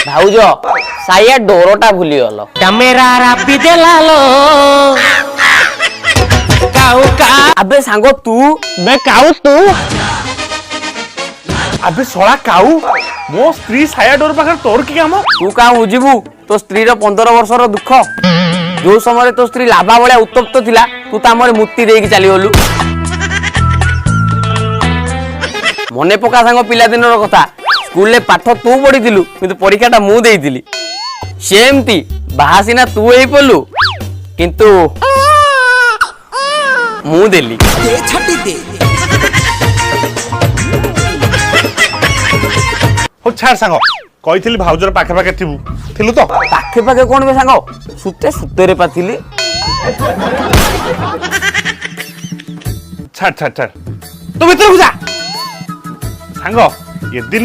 ଭାଉଜ ସାଇଆ ଡୋରଟା ଭୁଲିଗଲ। ଆବେ ସାଙ୍ଗ ତୁ ବେ କାଉ ତୁ আবে শলা কাউ মো স্ত্রী সায়া ডোর পাখে তোর কি কাম? ତୁ କାଁ ବୁଝିବୁ ତୋ ସ୍ତ୍ରୀର 15 ବର୍ଷର ଦୁଃଖ। ଯୋଉ ସମୟରେ ତୋ ସ୍ତ୍ରୀ ଲାଭା ଭଳିଆ ଉତ୍ତପ୍ତ ଥିଲା ତୁ ତା ମରେ ମୁକ୍ତି ଦେଇକି ଚାଲିଗଲୁ। ମନେ ପକା ସାଙ୍ଗ ପିଲାଦିନର କଥା। ସ୍କୁଲରେ ପାଠ ତୁ ପଢିଥିଲୁ କିନ୍ତୁ ପରୀକ୍ଷାଟା ମୁଁ ଦେଇଥିଲି। ସେମିତି ବାହା ସିନା ତୁ ହେଇ ପଡିଲୁ କିନ୍ତୁ ମୁଁ ଦେଲି। হো ছাড় সাঙ্গ কইছিলি ভাউজর পাখে পাখে থিলু তো? ପାଖେ ପାଖେ କଣ ବେ ସାଙ୍ଗ ସୁତେ ସୁତେରେ ପାଥିଲି। ছাড় ছাড় ছাড় তো ভিতরକୁ যা সাঙ্গ এদিন